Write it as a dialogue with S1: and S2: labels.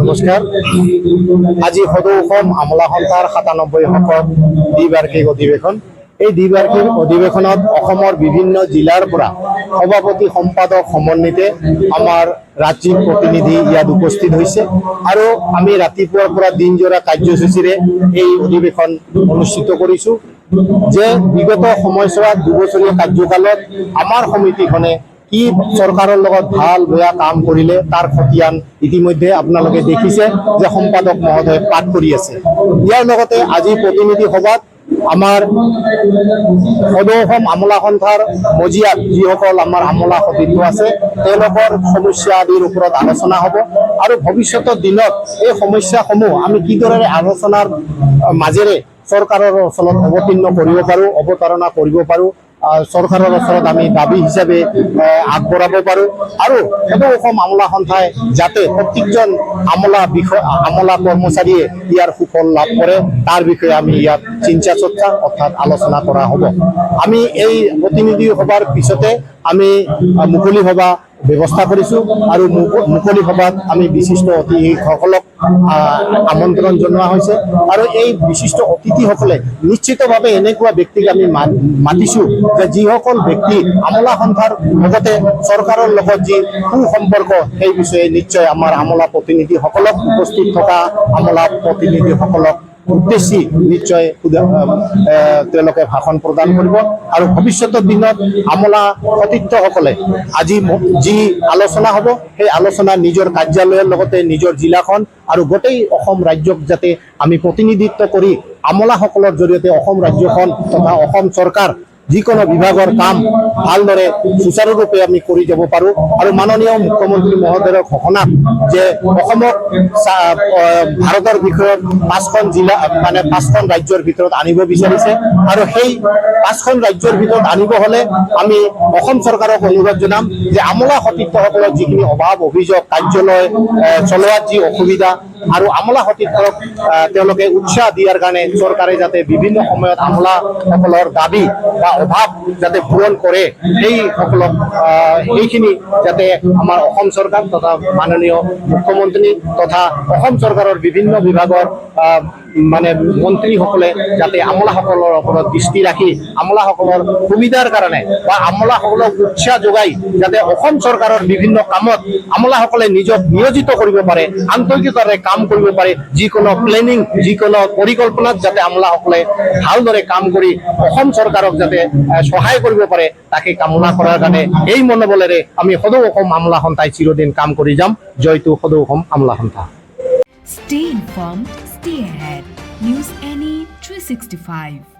S1: নমস্কাৰ। আজি সদৌ অসম আমোলা সন্থাৰ ৯৭ দ্বিবাৰ্ষিক অধিৱেশন। এই দ্বিবাৰ্ষিক অধিৱেশনত অসমৰ বিভিন্ন জিলাৰ পৰা সভাপতি সম্পাদক সমন্বিতে আমাৰ ৰাজ্যিক প্ৰতিনিধি ইয়াত উপস্থিত হৈছে আৰু আমি ৰাতিপুৱাৰ পৰা দিনজোৰা কাৰ্যসূচীৰে এই অধিৱেশন অনুষ্ঠিত কৰিছোঁ যে বিগত সময়ছোৱাত ২ বছৰীয়া কাৰ্যকালত আমাৰ সমিতিখনে কি চৰকাৰৰ লগত ভাল বেয়া কাম কৰিলে তাৰ খতিয়ান ইতিমধ্যে আপোনালোকে দেখিছে যে সম্পাদক মহোদয়ে পাঠ কৰি আছে। ইয়াৰ লগতে আজি প্ৰতিনিধি সভাত আমাৰ সদৌ অসম আমোলা সন্থাৰ মজিয়াত যিসকল আমাৰ আমোলা সতীৰ্থ আছে তেওঁলোকৰ সমস্যা আদিৰ ওপৰত আলোচনা হ'ব আৰু ভৱিষ্যতৰ দিনত এই সমস্যাসমূহ আমি কিদৰে আলোচনাৰ মাজেৰে চৰকাৰৰ ওচৰত অৱতীৰ্ণ কৰিব পাৰোঁ, অৱতাৰণা কৰিব পাৰোঁ, চৰকাৰৰ ওচৰত আমি দাবী হিচাপে আগবঢ়াব পাৰোঁ আৰু সদৌ অসম আমোলা সন্থাই যাতে প্ৰত্যেকজন আমোলা কৰ্মচাৰীয়ে ইয়াৰ সুফল লাভ কৰে তাৰ বিষয়ে আমি ইয়াত চিন্তা চৰ্চা অৰ্থাৎ আলোচনা কৰা হ'ব। আমি এই প্ৰতিনিধি সভাৰ পিছতে আমি মুকলি সভা ব্যৱস্থা কৰিছোঁ আৰু মুকলি সভাত আমি বিশিষ্ট অতিথিসকলক আমন্ত্ৰণ জনোৱা হৈছে আৰু এই বিশিষ্ট অতিথিসকলে নিশ্চিতভাৱে এনেকুৱা ব্যক্তিক আমি মাতিছোঁ যে যিসকল ব্যক্তি আমোলা সন্থাৰ লগতে চৰকাৰৰ লগত যি সুসম্পৰ্ক সেই বিষয়ে নিশ্চয় আমাৰ আমোলা প্ৰতিনিধিসকলক উপস্থিত থকা আমোলা প্ৰতিনিধিসকলক উদ্দেশ্যি নিশ্চয় তেওঁলোকে ভাষণ প্ৰদান কৰিব আৰু ভৱিষ্যতৰ দিনত আমোলা সতীৰ্থসকলে আজি যি আলোচনা হ'ব সেই আলোচনা নিজৰ কাৰ্যালয়ৰ লগতে নিজৰ জিলাখন আৰু গোটেই অসম ৰাজ্যক যাতে আমি প্ৰতিনিধিত্ব কৰি আমোলাসকলৰ জৰিয়তে অসম ৰাজ্যখন তথা অসম চৰকাৰ যিকোনো বিভাগৰ কাম ভালদৰে সুচাৰুৰূপে আমি কৰি যাব পাৰোঁ আৰু মাননীয় মুখ্যমন্ত্ৰী মহোদয়ৰ ঘোষণাত যে অসমক ভাৰতৰ ভিতৰত ৫খন জিলা মানে ৫খন ৰাজ্যৰ ভিতৰত আনিব বিচাৰিছে আৰু সেই ৫খন ৰাজ্যৰ ভিতৰত আনিব হ'লে আমি অসম চৰকাৰক অনুৰোধ জনাম যে আমোলা সতীৰ্থসকলৰ যিখিনি অভাৱ অভিযোগ কাৰ্যালয় চলোৱাত যি অসুবিধা আৰু আমোলা সতীৰ্থক তেওঁলোকে উৎসাহ দিয়াৰ কাৰণে চৰকাৰে যাতে বিভিন্ন সময়ত আমোলাসকলৰ দাবী বা অভাৱ যাতে পূৰণ কৰে সেইসকলক সেইখিনি যাতে আমাৰ অসম চৰকাৰ তথা মাননীয় মুখ্যমন্ত্ৰী তথা অসম চৰকাৰৰ বিভিন্ন বিভাগৰ মানে মন্ত্ৰীসকলে যাতে আমোলাসকলৰ ওপৰত দৃষ্টি ৰাখি আমোলাসকলৰ সুবিধাৰ কাৰণে বা আমোলাসকলক উৎসাহ যোগাই যাতে অসম চৰকাৰৰ বিভিন্ন কামত আমোলাসকলে নিজক নিয়োজিত কৰিব পাৰে, আন্তৰিকতাৰে কাম কৰিব পাৰে, যিকোনো প্লেনিং যিকোনো পৰিকল্পনাত যাতে আমোলাসকলে ভালদৰে কাম কৰি অসম চৰকাৰক যাতে সহায় কৰিব পাৰে তাকে কামনা কৰাৰ কাৰণে এই মনোবলেৰে আমি সদৌ অসম আমোলা সন্থাই চিৰদিন কাম কৰি যাম। জয়টো সদৌ অসম আমোলা সন্থা।
S2: Stay informed, stay ahead. News NE 365.